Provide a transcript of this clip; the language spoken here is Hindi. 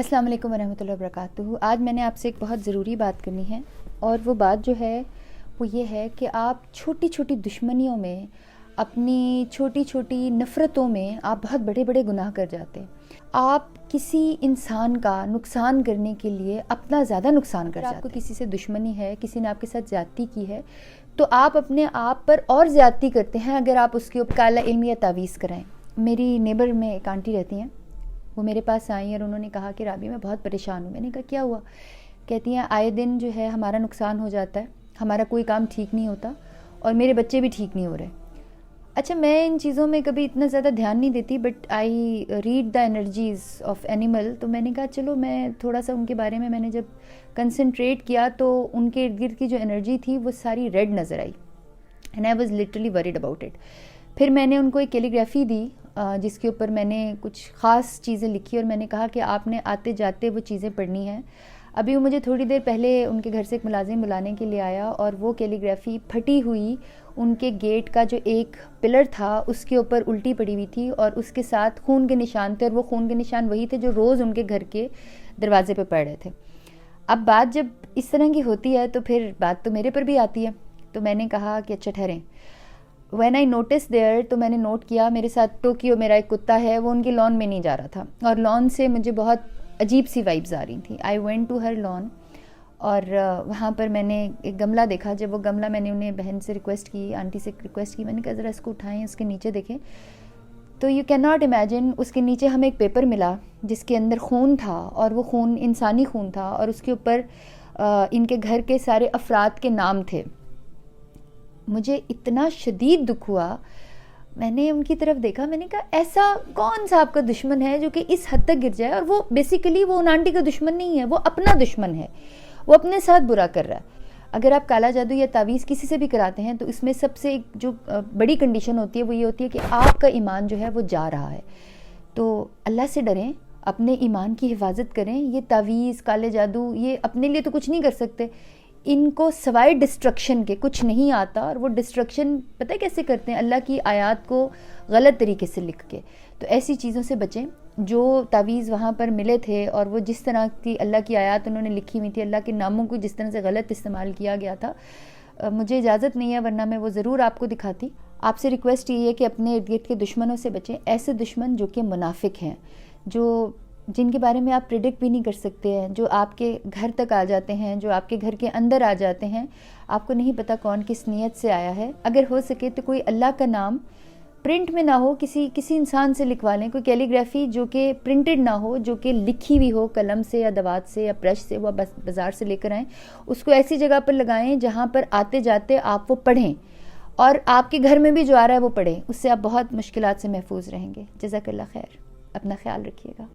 अस्सलाम वालेकुम वरहमतुल्लाहि वबरकातुहू। आज मैंने आपसे एक बहुत ज़रूरी बात करनी है और वो बात जो है वो ये है कि आप छोटी छोटी दुश्मनियों में, अपनी छोटी छोटी नफ़रतों में आप बहुत बड़े बड़े गुनाह कर जाते हैं। आप किसी इंसान का नुकसान करने के लिए अपना ज़्यादा नुकसान कर जाते हैं। आपको किसी से दुश्मनी है, किसी ने आपके साथ ज़्यादती की है, तो आप अपने आप पर और ज़्यादती करते हैं अगर आप उसके ऊपर काला इल्म या तावीज़ कराएँ। मेरी नेबर में एक आंटी रहती हैं, वो मेरे पास आई और उन्होंने कहा कि राबी मैं बहुत परेशान हूँ। मैंने कहा क्या हुआ? कहती हैं आए दिन जो है हमारा नुकसान हो जाता है, हमारा कोई काम ठीक नहीं होता और मेरे बच्चे भी ठीक नहीं हो रहे। अच्छा, मैं इन चीज़ों में कभी इतना ज़्यादा ध्यान नहीं देती, but I read the energies of animal. तो मैंने कहा चलो मैं थोड़ा सा उनके बारे में मैंने जब कंसंट्रेट किया तो उनके इर्द गिर्द की जो एनर्जी थी वो सारी रेड नज़र आई and I was literally worried about it. फिर मैंने उनको एक कैलीग्राफी दी जिसके ऊपर मैंने कुछ ख़ास चीज़ें लिखी और मैंने कहा कि आपने आते जाते वो चीज़ें पढ़नी हैं। अभी वो मुझे थोड़ी देर पहले उनके घर से एक मुलाजिम बुलाने के लिए आया और वो कैलीग्राफी फटी हुई उनके गेट का जो एक पिलर था उसके ऊपर उल्टी पड़ी हुई थी और उसके साथ खून के निशान थे और वो खून के निशान वही थे जो रोज़ उनके घर के दरवाजे पे पड़ रहे थे। अब बात जब इस तरह की होती है तो फिर बात तो मेरे पर भी आती है। तो मैंने कहा कि अच्छा ठहरें। व्हेन आई नोटिस देयर, तो मैंने नोट किया मेरे साथ टोक्यो मेरा एक कुत्ता है, वो उनकी लॉन में नहीं जा रहा था और लॉन से मुझे बहुत अजीब सी वाइब्स आ रही थी। I went to her lawn और वहाँ पर मैंने एक गमला देखा। जब वो गमला, मैंने उन्हें बहन से रिक्वेस्ट की, आंटी से रिक्वेस्ट की, मैंने कहा ज़रा इसको उठाएं, उसके नीचे देखें। तो यू कैन नॉट इमेजिन, उसके नीचे हमें एक पेपर मिला जिसके अंदर खून था और वो खून इंसानी खून था और उसके ऊपर इनके घर के सारे अफराद के नाम थे। मुझे इतना शदीद दुख हुआ। मैंने उनकी तरफ देखा, मैंने कहा ऐसा कौन सा आपका दुश्मन है जो कि इस हद तक गिर जाए? और वो बेसिकली वो उन आंटी का दुश्मन नहीं है, वो अपना दुश्मन है, वो अपने साथ बुरा कर रहा है। अगर आप काला जादू या तावीज़ किसी से भी कराते हैं तो इसमें सबसे एक जो बड़ी कंडीशन होती है वो ये होती है कि आपका ईमान जो है वो जा रहा है। तो अल्लाह से डरें, अपने ईमान की हिफाजत करें। ये तावीज़, काले जादू, ये अपने लिए तो कुछ नहीं कर सकते, इनको सवाए डिस्ट्रक्शन के कुछ नहीं आता। और वो डिस्ट्रक्शन पता है कैसे करते हैं? अल्लाह की आयत को गलत तरीके से लिख के। तो ऐसी चीज़ों से बचें। जो तावीज़ वहाँ पर मिले थे और वो जिस तरह की अल्लाह की आयत उन्होंने लिखी हुई थी, अल्लाह के नामों को जिस तरह से गलत इस्तेमाल किया गया था, मुझे इजाज़त नहीं है, वरना मैं वो ज़रूर आपको दिखाती। आपसे रिक्वेस्ट ये है कि अपने इर्द गिर्द के दुश्मनों से बचें। ऐसे दुश्मन जो कि मुनाफिक हैं, जो जिनके बारे में आप प्रिडिक्ट भी नहीं कर सकते हैं, जो आपके घर तक आ जाते हैं, जो आपके घर के अंदर आ जाते हैं, आपको नहीं पता कौन किस नीयत से आया है। अगर हो सके तो कोई अल्लाह का नाम प्रिंट में ना हो, किसी इंसान से लिखवा लें। कोई कैलीग्राफी जो कि प्रिंटेड ना हो, जो कि लिखी हुई हो कलम से या दवात से या ब्रश से, वो बाज़ार से लेकर आएँ। उसको ऐसी जगह पर लगाएं जहाँ पर आते जाते आप वो पढ़ें और आपके घर में भी जो आ रहा है वो पढ़ें। उससे आप बहुत मुश्किलात से महफूज रहेंगे। जज़ाकल्लाह खैर, अपना ख्याल रखिएगा।